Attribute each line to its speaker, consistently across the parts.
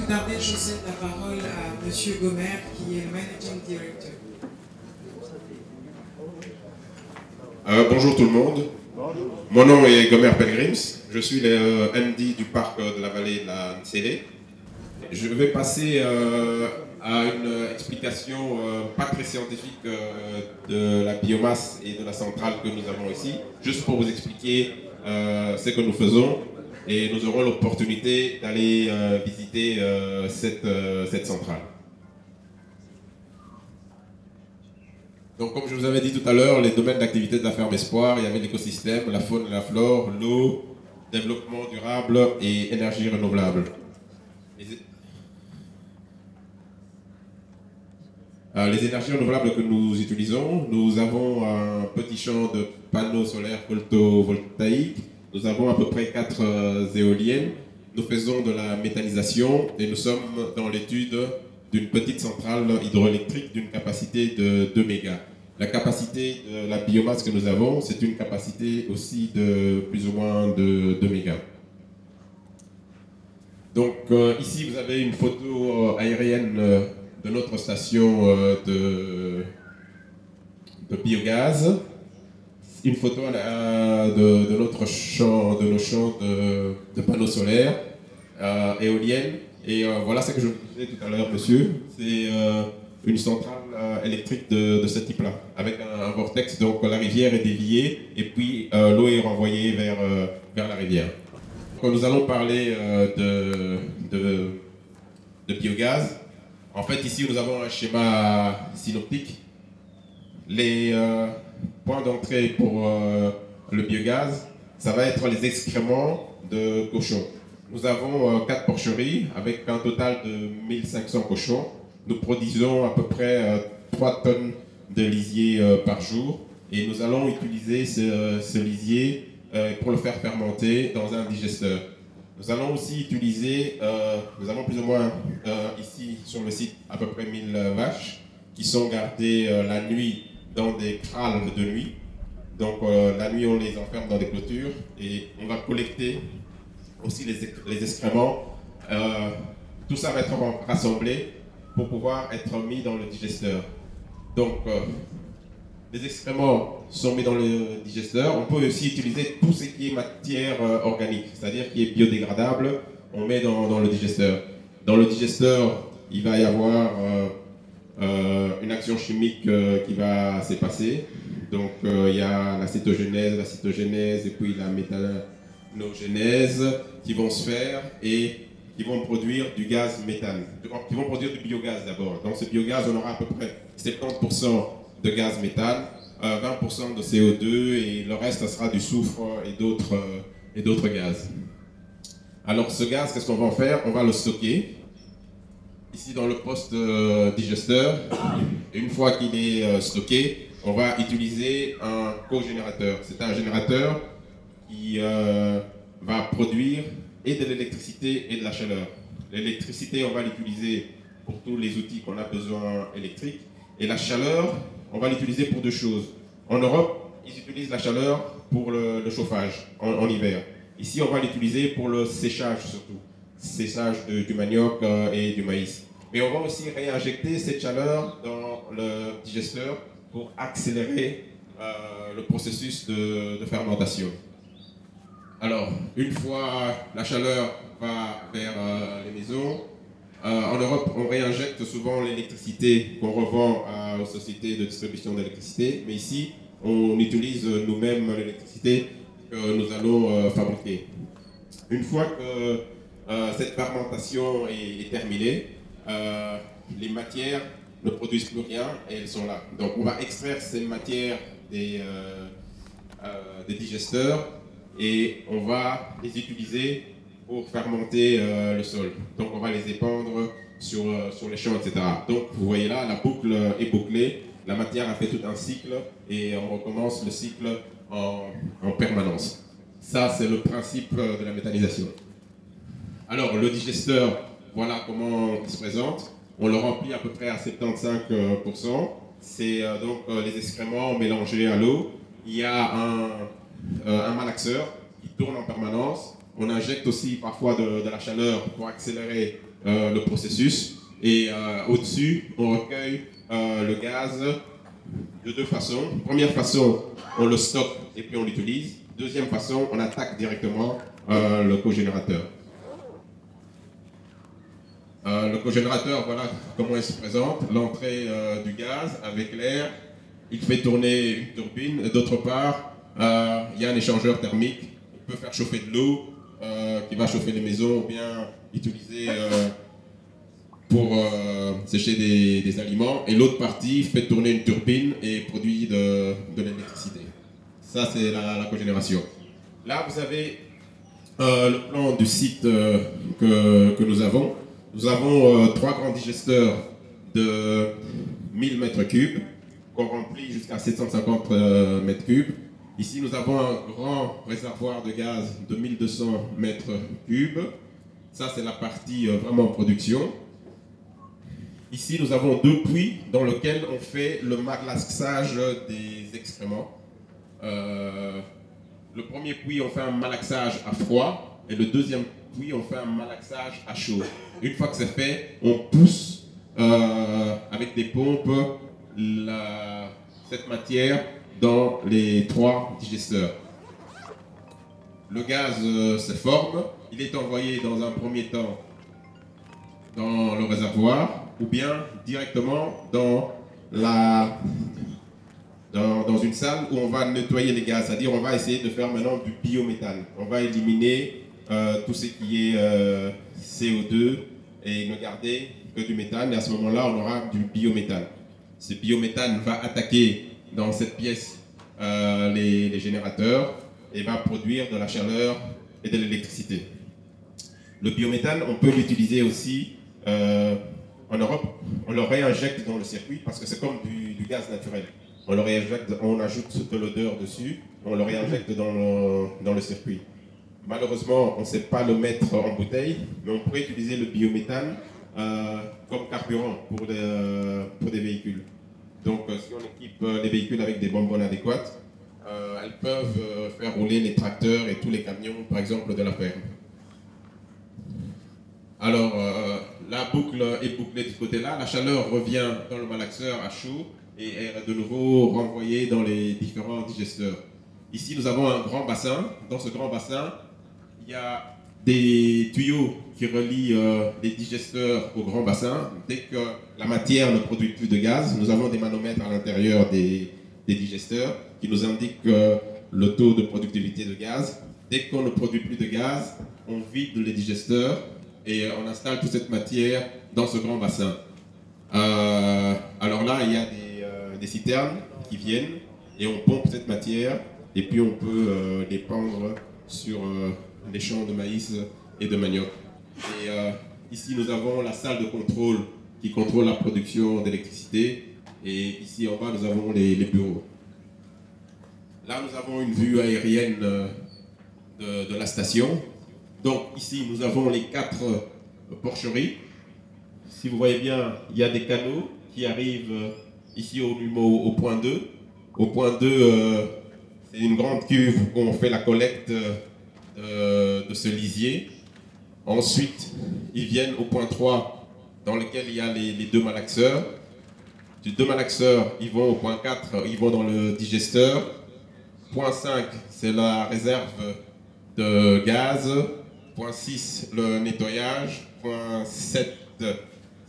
Speaker 1: tarder, je cède la parole à Monsieur Gomer, qui est le Managing Director.
Speaker 2: Bonjour tout le monde. Mon nom est Gomer Pelgrims. Je suis le MD du parc de la vallée de la Nsélé. Je vais passer à une explication pas très scientifique de la biomasse et de la centrale que nous avons ici, juste pour vous expliquer ce que nous faisons, et nous aurons l'opportunité d'aller visiter cette centrale. Donc, comme je vous avais dit tout à l'heure, les domaines d'activité de la ferme Espoir, il y avait l'écosystème, la faune et la flore, l'eau, développement durable et énergie renouvelable. Les énergies renouvelables que nous utilisons, nous avons un petit champ de panneaux solaires photovoltaïques, nous avons à peu près 4 éoliennes, nous faisons de la méthanisation et nous sommes dans l'étude d'une petite centrale hydroélectrique d'une capacité de 2 mégas. La capacité de la biomasse que nous avons, c'est une capacité aussi de plus ou moins de 2 mégas. Donc ici, vous avez une photo aérienne de notre station de biogaz, une photo de notre champ, de nos champs de panneaux solaires éoliennes. Et voilà ce que je vous disais tout à l'heure, monsieur. C'est une centrale électrique de ce type-là, avec un vortex. Donc la rivière est déviée et puis l'eau est renvoyée vers la rivière. Quand nous allons parler de biogaz, en fait ici nous avons un schéma synoptique. Les points d'entrée pour le biogaz, ça va être les excréments de cochons. Nous avons 4 porcheries avec un total de 1500 cochons. Nous produisons à peu près 3 tonnes de lisier par jour et nous allons utiliser ce lisier pour le faire fermenter dans un digesteur. Nous allons aussi utiliser, nous avons plus ou moins ici sur le site à peu près 1000 vaches qui sont gardées la nuit dans des crâles de nuit. Donc la nuit on les enferme dans des clôtures et on va collecter aussi les excréments. Tout ça va être rassemblé pour pouvoir être mis dans le digesteur. Donc les excréments sont mis dans le digesteur. On peut aussi utiliser tout ce qui est matière organique, c'est-à-dire qui est biodégradable, on met dans le digesteur. Dans le digesteur, il va y avoir une action chimique qui va se passer. Donc il y a la cytogénèse et puis la méthanogénèse qui vont se faire et qui vont produire du gaz méthane, qui vont produire du biogaz d'abord. Dans ce biogaz, on aura à peu près 70% de gaz méthane, 20% de CO2 et le reste, ça sera du soufre et d'autres gaz. Alors ce gaz, qu'est-ce qu'on va en faire? On va le stocker ici dans le poste digesteur. Et une fois qu'il est stocké, on va utiliser un cogénérateur. C'est un générateur qui va produire et de l'électricité et de la chaleur. L'électricité, on va l'utiliser pour tous les outils qu'on a besoin électriques. Et la chaleur, on va l'utiliser pour 2 choses. En Europe, ils utilisent la chaleur pour le chauffage en hiver. Ici, on va l'utiliser pour le séchage surtout. Séchage du manioc et du maïs. Mais on va aussi réinjecter cette chaleur dans le digesteur pour accélérer le processus de fermentation. Alors, une fois la chaleur va vers les maisons, en Europe, on réinjecte souvent l'électricité qu'on revend aux sociétés de distribution d'électricité, mais ici, on utilise nous-mêmes l'électricité que nous allons fabriquer. Une fois que cette fermentation est terminée, les matières ne produisent plus rien et elles sont là. Donc, on va extraire ces matières des digesteurs et on va les utiliser pour fermenter le sol. Donc on va les épandre sur les champs, etc. Donc vous voyez là, la boucle est bouclée, la matière a fait tout un cycle et on recommence le cycle en permanence. Ça, c'est le principe de la méthanisation. Alors le digesteur, voilà comment il se présente. On le remplit à peu près à 75%. C'est donc les excréments mélangés à l'eau. Il y a un malaxeur qui tourne en permanence. On injecte aussi parfois de la chaleur pour accélérer le processus. Et au-dessus, on recueille le gaz de deux façons. Première façon, on le stocke et puis on l'utilise. Deuxième façon, on attaque directement le cogénérateur. Le cogénérateur, voilà comment il se présente. L'entrée du gaz avec l'air, il fait tourner une turbine. D'autre part, il y a un échangeur thermique qui peut faire chauffer de l'eau, qui va chauffer les maisons ou bien utiliser pour sécher des aliments. Et l'autre partie fait tourner une turbine et produit de l'électricité. Ça, c'est la cogénération. Là, vous avez le plan du site que nous avons. Nous avons 3 grands digesteurs de 1000 m3 qu'on remplit jusqu'à 750 m3. Ici, nous avons un grand réservoir de gaz de 1200 m3. Ça, c'est la partie vraiment production. Ici, nous avons 2 puits dans lesquels on fait le malaxage des excréments. Le premier puits, on fait un malaxage à froid, et le deuxième puits, on fait un malaxage à chaud. Une fois que c'est fait, on pousse avec des pompes cette matière dans les 3 digesteurs. Le gaz se forme, il est envoyé dans un premier temps dans le réservoir ou bien directement dans une salle où on va nettoyer les gaz, c'est-à-dire on va essayer de faire maintenant du biométhane. On va éliminer tout ce qui est CO2 et ne garder que du méthane, et à ce moment-là on aura du biométhane. Ce biométhane va attaquer dans cette pièce les générateurs et va produire de la chaleur et de l'électricité. Le biométhane, on peut l'utiliser aussi en Europe. On le réinjecte dans le circuit parce que c'est comme du gaz naturel. On le réinjecte, on ajoute de l'odeur dessus, on le réinjecte dans le circuit. Malheureusement, on ne sait pas le mettre en bouteille, mais on pourrait utiliser le biométhane comme carburant pour des véhicules. Donc, si on équipe les véhicules avec des bonbonnes adéquates, elles peuvent faire rouler les tracteurs et tous les camions, par exemple, de la ferme. Alors, la boucle est bouclée de ce côté-là, la chaleur revient dans le malaxeur à chaud et est de nouveau renvoyée dans les différents digesteurs. Ici, nous avons un grand bassin. Dans ce grand bassin, il y a des tuyaux qui relient les digesteurs au grand bassin. Dès que la matière ne produit plus de gaz, nous avons des manomètres à l'intérieur des digesteurs qui nous indiquent le taux de productivité de gaz. Dès qu'on ne produit plus de gaz, on vide les digesteurs et on installe toute cette matière dans ce grand bassin. Alors là, il y a des citernes qui viennent et on pompe cette matière et puis on peut les pendre sur les champs de maïs et de manioc. Et ici, nous avons la salle de contrôle qui contrôle la production d'électricité. Et ici en bas, nous avons les bureaux. Là, nous avons une vue aérienne de la station. Donc ici, nous avons les 4 porcheries. Si vous voyez bien, il y a des canaux qui arrivent ici au point 2. Au point 2, c'est une grande cuve où on fait la collecte de ce lisier. Ensuite, ils viennent au point 3, dans lequel il y a les 2 malaxeurs. Du 2 malaxeurs, ils vont au point 4, ils vont dans le digesteur. Point 5, c'est la réserve de gaz. Point 6, le nettoyage. Point 7,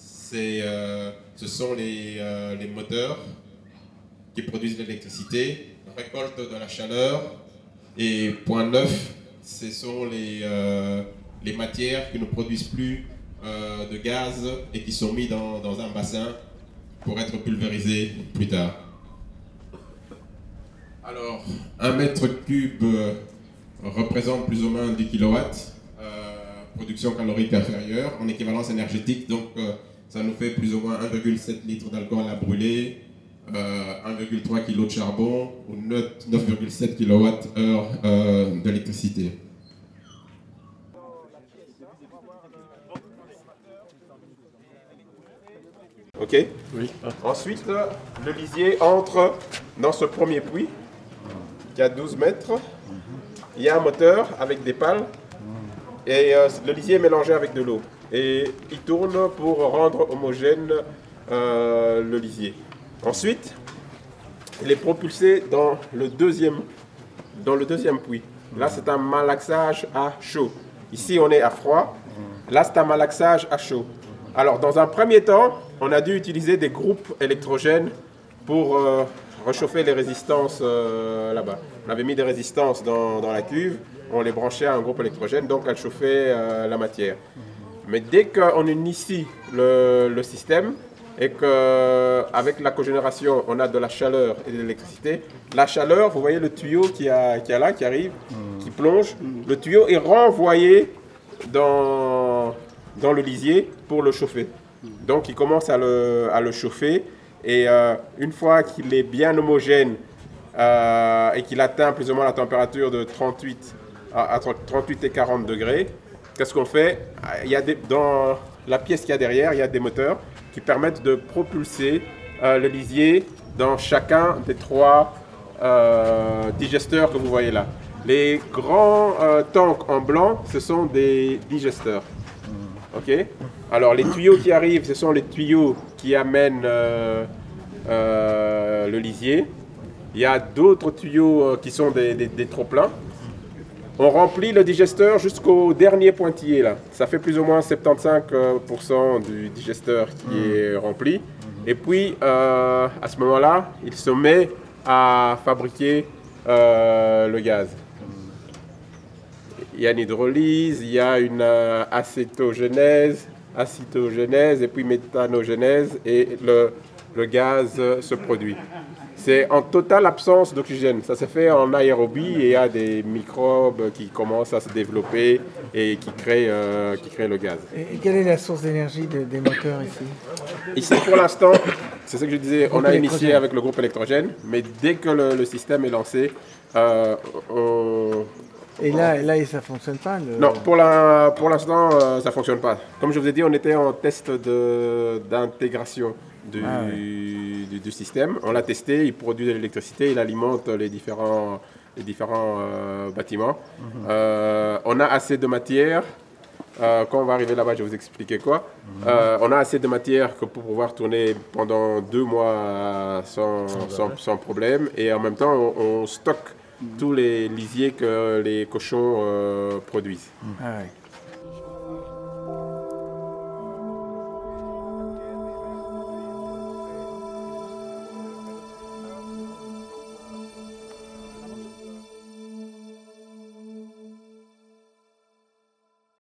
Speaker 2: ce sont les moteurs qui produisent l'électricité, récolte de la chaleur. Et point 9, ce sont les matières qui ne produisent plus de gaz et qui sont mis dans un bassin pour être pulvérisées plus tard. Alors, 1 mètre cube représente plus ou moins 10 kW, production calorique inférieure en équivalence énergétique, donc ça nous fait plus ou moins 1,7 litres d'alcool à brûler, 1,3 kg de charbon ou 9,7 kWh d'électricité. Ok. Oui. Ensuite, le lisier entre dans ce premier puits qui a 12 mètres. Il y a un moteur avec des pales et le lisier est mélangé avec de l'eau. et il tourne pour rendre homogène le lisier. Ensuite, il est propulsé dans le deuxième puits. Là, c'est un malaxage à chaud. Ici, on est à froid. Là, c'est un malaxage à chaud. Alors, dans un premier temps, on a dû utiliser des groupes électrogènes pour réchauffer les résistances là-bas. On avait mis des résistances dans la cuve, on les branchait à un groupe électrogène, donc elles chauffaient la matière. Mais dès qu'on initie le système, et qu'avec la cogénération, on a de la chaleur et de l'électricité. La chaleur, vous voyez le tuyau qui arrive, qui plonge. Le tuyau est renvoyé dans le lisier pour le chauffer. Donc il commence à le chauffer. Et une fois qu'il est bien homogène et qu'il atteint plus ou moins la température de 38 et 40 degrés, qu'est-ce qu'on fait? Dans la pièce qu'il y a derrière, il y a des moteurs qui permettent de propulser le lisier dans chacun des 3 digesteurs que vous voyez là. Les grands tanks en blanc, ce sont des digesteurs. Ok. Alors les tuyaux qui arrivent, ce sont les tuyaux qui amènent le lisier. Il y a d'autres tuyaux qui sont des trop-pleins. On remplit le digesteur jusqu'au dernier pointillé là. Ça fait plus ou moins 75% du digesteur qui est rempli. Et puis à ce moment-là, il se met à fabriquer le gaz. Il y a une hydrolyse, il y a une acétogenèse et puis méthanogenèse et le gaz se produit. C'est en totale absence d'oxygène. Ça se fait en aérobie et il y a des microbes qui commencent à se développer et qui créent le gaz.
Speaker 3: Et quelle est la source d'énergie des moteurs ici?
Speaker 2: Ici, pour l'instant, c'est ce que je disais, on a initié avec le groupe électrogène, mais dès que le système est lancé,
Speaker 3: Et là, ça ne fonctionne pas
Speaker 2: Non, pour l'instant, ça ne fonctionne pas. Comme je vous ai dit, on était en test d'intégration du système. On l'a testé, il produit de l'électricité, il alimente les différents bâtiments. On a assez de matière. Quand on va arriver là-bas, je vais vous expliquer quoi. On a assez de matière pour pouvoir tourner pendant 2 mois sans problème. Et en même temps, on stocke tous les lisiers que les cochons produisent.
Speaker 3: Ah ouais.